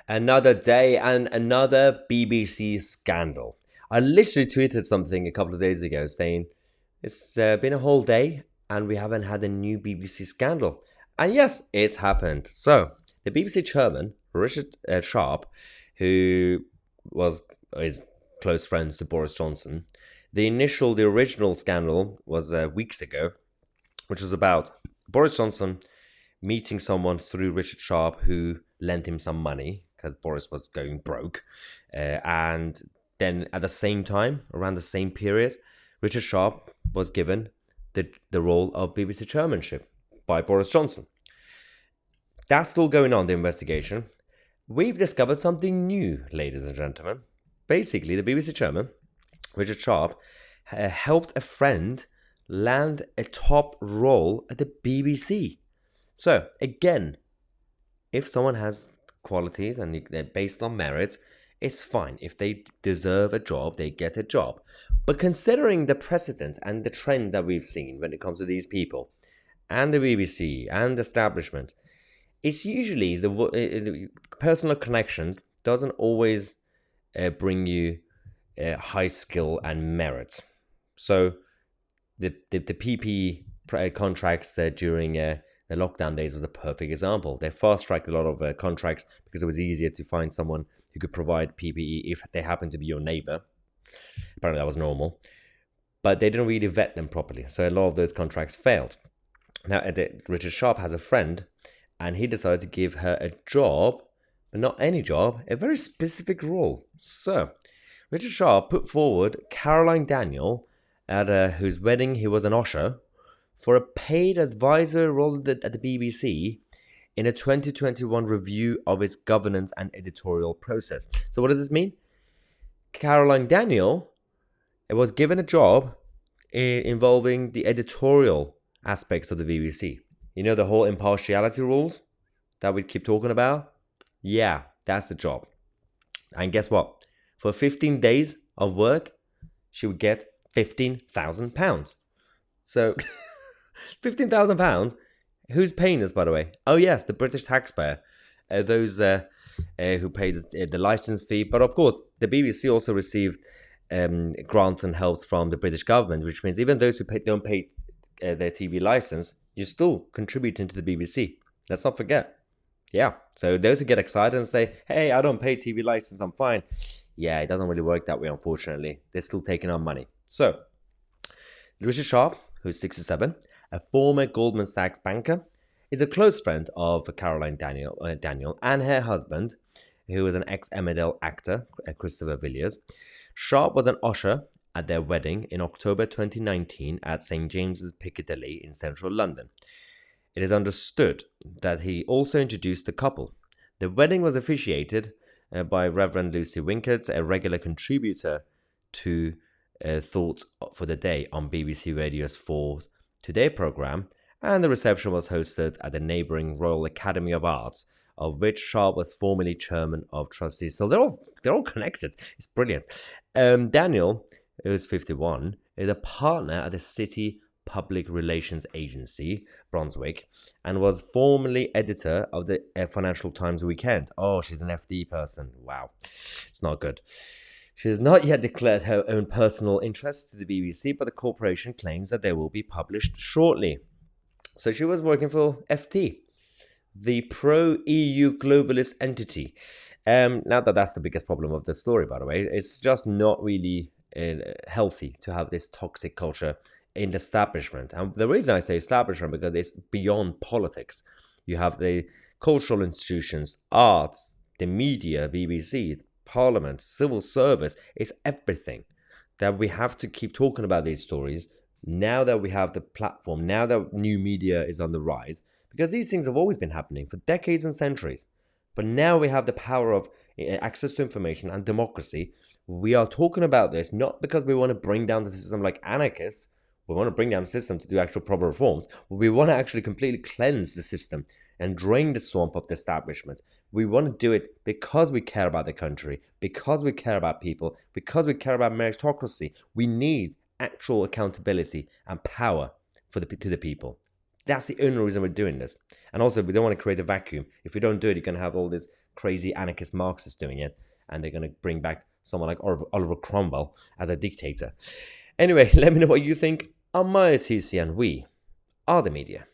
Another day and another BBC scandal. I literally tweeted something a couple of days ago saying it's been a whole day and we haven't had a new BBC scandal. And yes, it's happened. So, the BBC chairman, Richard Sharp, who is close friends to Boris Johnson, the original scandal was weeks ago, which was about Boris Johnson meeting someone through Richard Sharp who lent him some money because Boris was going broke. And then at the same time, around the same period, Richard Sharp was given the role of BBC chairmanship by Boris Johnson. That's still going on, the investigation. We've discovered something new, ladies and gentlemen. Basically, the BBC chairman, Richard Sharp, helped a friend land a top role at the BBC. So, again, if someone has qualities and they're based on merit, it's fine. If they deserve a job, they get a job. But considering the precedent and the trend that we've seen when it comes to these people, and the BBC and the establishment, it's usually the personal connections doesn't always bring you high skill and merit. So the PPE contracts during the lockdown days was a perfect example. They fast-tracked a lot of contracts because it was easier to find someone who could provide PPE if they happened to be your neighbor. Apparently that was normal. But they didn't really vet them properly. So a lot of those contracts failed. Now, Richard Sharp has a friend, and he decided to give her a job, but not any job, a very specific role. So, Richard Sharp put forward Caroline Daniel, at whose wedding he was an usher, for a paid advisor role at the BBC in a 2021 review of its governance and editorial process. So what does this mean? Caroline Daniel was given a job involving the editorial aspects of the BBC. You know, the whole impartiality rules that we keep talking about? Yeah, that's the job. And guess what? For 15 days of work, she would get £15,000. So, £15,000? Who's paying this, by the way? Oh, yes, the British taxpayer. Those who pay the license fee. But of course, the BBC also received grants and helps from the British government, which means even those who don't pay their TV license, you're still contributing to the BBC. Let's not forget. Yeah, so those who get excited and say, hey, I don't pay TV license, I'm fine. Yeah, it doesn't really work that way, unfortunately. They're still taking our money. So, Richard Sharp, who's 67, a former Goldman Sachs banker, is a close friend of Caroline Daniel and her husband, who is an ex-Emmerdale actor, Christopher Villiers. Sharp was an usher at their wedding in October 2019 at St. James's Piccadilly in central London. It is understood that he also introduced the couple. The wedding was officiated by Reverend Lucy Winkert, a regular contributor to Thought for the Day on BBC Radio's 4 Today programme, and the reception was hosted at the neighbouring Royal Academy of Arts, of which Sharp was formerly chairman of trustees. So they're all connected. It's brilliant. Daniel, who's 51, is a partner at the City Public Relations Agency, Brunswick, and was formerly editor of the Financial Times Weekend. Oh, she's an FD person. Wow. It's not good. She has not yet declared her own personal interests to the BBC, but the corporation claims that they will be published shortly. So she was working for FT, the pro-EU globalist entity. Now that's the biggest problem of the story, by the way. It's just not really healthy to have this toxic culture in the establishment. And the reason I say establishment, because it's beyond politics. You have the cultural institutions, arts, the media, BBC, Parliament, civil service. It's everything that we have to keep talking about these stories now that we have the platform, now that new media is on the rise, because these things have always been happening for decades and centuries. But now we have the power of access to information and democracy. We are talking about this not because we want to bring down the system like anarchists. We want to bring down the system to do actual proper reforms. We want to actually completely cleanse the system and drain the swamp of the establishment. We want to do it because we care about the country, because we care about people, because we care about meritocracy. We need actual accountability and power to the people. That's the only reason we're doing this. And also, we don't want to create a vacuum. If we don't do it, you're going to have all these crazy anarchist Marxists doing it, and they're going to bring back someone like Oliver Cromwell as a dictator. Anyway, let me know what you think. I'm Mahyar, and we are the media.